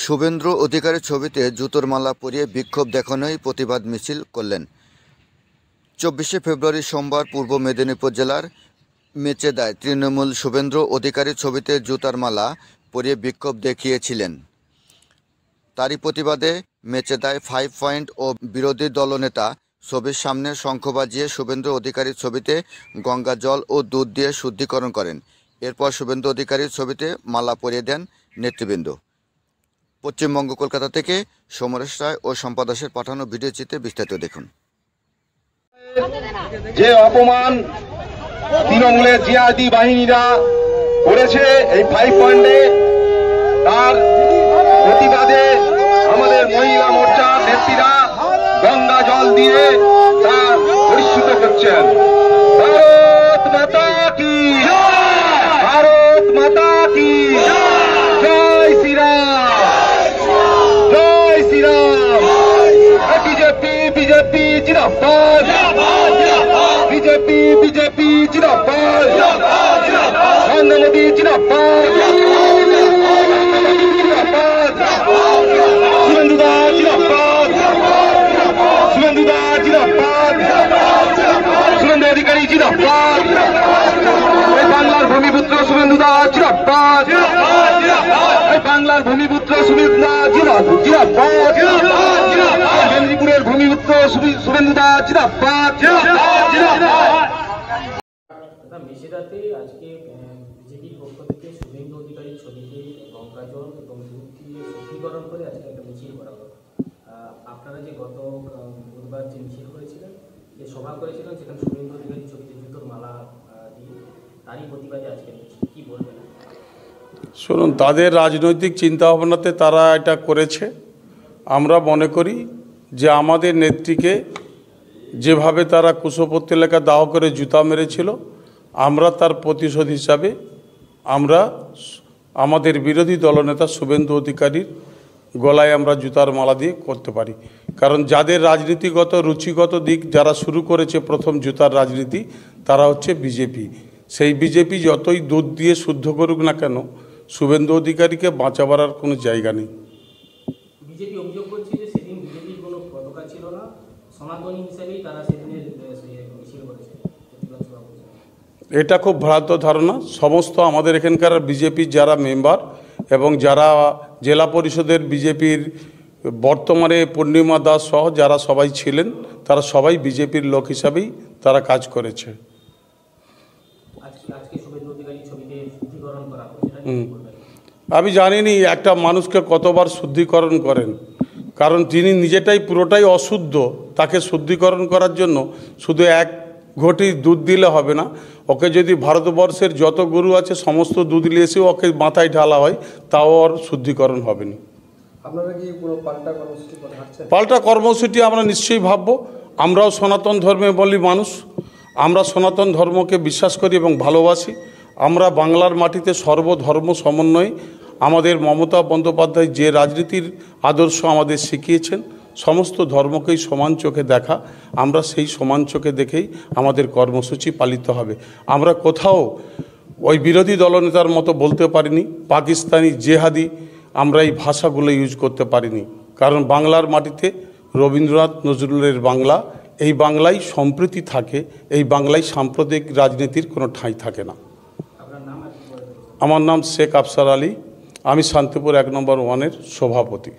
শুভেন্দু অধিকারীর ছবিতে জুতোর মালা পরিয়ে বিক্ষোভ দেখানোয় প্রতিবাদ মিছিল করলেন। 24শে ফেব্রুয়ারি সোমবার পূর্ব মেদিনীপুর জেলার মেচেদায় তৃণমূল শুভেন্দু অধিকারীর ছবিতে জুতার মালা পরিয়ে বিক্ষোভ দেখিয়েছিলেন। তারই প্রতিবাদে মেচেদায় 5 পয়েন্ট ও বিরোধী দলনেতা ছবির সামনে শঙ্খ বাজিয়ে শুভেন্দু অধিকারীর ছবিতে গঙ্গা জল ও দুধ দিয়ে শুদ্ধিকরণ করেন। এরপর শুভেন্দু অধিকারীর ছবিতে মালা পরিয়ে দেন নেতৃবৃন্দ। পশ্চিমবঙ্গ কলকাতা থেকে সমরেশ রায় ও সম্পদ দাসের পাঠানো ভিডিও চিত্রে বিস্তারিত দেখুন। যে অপমান তৃণমূলের জিহাদি বাহিনীরা করেছে এই 5 পয়েন্টে, তার প্রতিবাদে আমাদের মহিলা মোর্চার নেত্রীরা গঙ্গা জল দিয়ে তা পরিশুদ্ধ করছেন। ভারত মাতা কি, ভারত মাতা কি, জয় শ্রীরাম, জয় শ্রীরাম। বিজেপি বিজেপি জিন্দাবাদ, বিজেপি বিজেপি জিন্দাবাদ, নরেন্দ্র মোদী জিন্দাবাদ, শুভেন্দুদা জিন্দাবাদ, শুভেন্দুদা জিন্দাবাদ, শুভেন্দু অধিকারী জিন্দাবাদ, বাংলার ভূমিপুত্র শুভেন্দুদা জিন্দাবাদ, বাংলার ভূমিপুত্র শুভেন্দুদা জিন্দাবাদ, মেদিনীপুরের ভূমিপুত্র শুভেন্দুদা জিন্দাবাদ। মেচেদাতে আজকে বিজেপির পক্ষ থেকে শুভেন্দু অধিকারীর ছবিতে গঙ্গা জল এবং দুধ দিয়ে শুদ্ধিকরণ করে আজকে একটা মিছিল করা হলো। আপনারা যে গত বুধবার যে মিছিল করেছিলেন, যে সভা করেছিলেন, সেখানে শুভেন্দু অধিকারীর ছবিতে জুতোর মালা দিয়ে তারই প্রতিবাদে আজকে মিছিল, কি বলবেন? শুনুন, তাদের রাজনৈতিক চিন্তাভাবনাতে তারা এটা করেছে। আমরা মনে করি যে আমাদের নেত্রীকে যেভাবে তারা কুশপুত্তলি এলাকা দাহ করে জুতা মেরেছিল, আমরা তার প্রতিশোধ হিসাবে আমরা আমাদের বিরোধী দলনেতা শুভেন্দু অধিকারীর গলায় আমরা জুতার মালা দিয়ে করতে পারি। কারণ যাদের রাজনীতিগত রুচিগত দিক যারা শুরু করেছে প্রথম জুতার রাজনীতি, তারা হচ্ছে বিজেপি। সেই বিজেপি যতই দুধ দিয়ে শুদ্ধ করুক না কেন, শুভেন্দু অধিকারীকে বাঁচাবার আর কোনো জায়গা নেই। বিজেপি অভিযোগ করছে যে সেদিন বিজেপির কোনো পতাকা ছিল না, সনাতনী হিসেবেই তারা সেদিনের মিছিল করেছে। এটা খুব ভ্রান্ত ধারণা। সমস্ত আমাদের এখানকার বিজেপির যারা মেম্বার এবং যারা জেলা পরিষদের বিজেপির বর্তমানে পূর্ণিমা দাস সহ যারা সবাই ছিলেন, তারা সবাই বিজেপির লোক হিসাবেই তারা কাজ করেছে। আমি জানিনি একটা মানুষকে কতবার শুদ্ধিকরণ করেন, কারণ তিনি নিজেটাই পুরোটাই অশুদ্ধ। তাকে শুদ্ধিকরণ করার জন্য শুধু এক ঘটি দুধ দিলে হবে না, ওকে যদি ভারতবর্ষের যত গরু আছে সমস্ত দুধ নিয়ে এসে ওকে মাথায় ঢালা হয়, তাও ওর শুদ্ধিকরণ হবে না। আপনারা কি কোনো পাল্টা কর্মসূচি আমরা নিশ্চয়ই ভাববো। আমরাও সনাতন ধর্মে বলি মানুষ, আমরা সনাতন ধর্মকে বিশ্বাস করি এবং ভালোবাসি। আমরা বাংলার মাটিতে সর্বধর্ম সমন্বয়ে আমাদের মমতা বন্দ্যোপাধ্যায় যে রাজনীতির আদর্শ আমাদের শিখিয়েছেন, সমস্ত ধর্মকেই সমান চোখে দেখা, আমরা সেই সমান চোখে দেখেই আমাদের কর্মসূচি পালিত হবে। আমরা কোথাও ওই বিরোধী দলনেতার মতো বলতে পারিনি, পাকিস্তানি জেহাদি আমরা এই ভাষাগুলো ইউজ করতে পারিনি। কারণ বাংলার মাটিতে রবীন্দ্রনাথ নজরুলের বাংলা, এই বাংলায় সম্প্রীতি থাকে, এই বাংলায় সাম্প্রদায়িক রাজনীতির কোনো ঠাঁই থাকে না। আমার নাম শেখ আফসার আলী, আমি শান্তিপুর 1 নম্বর ওয়ার্ডের সভাপতি।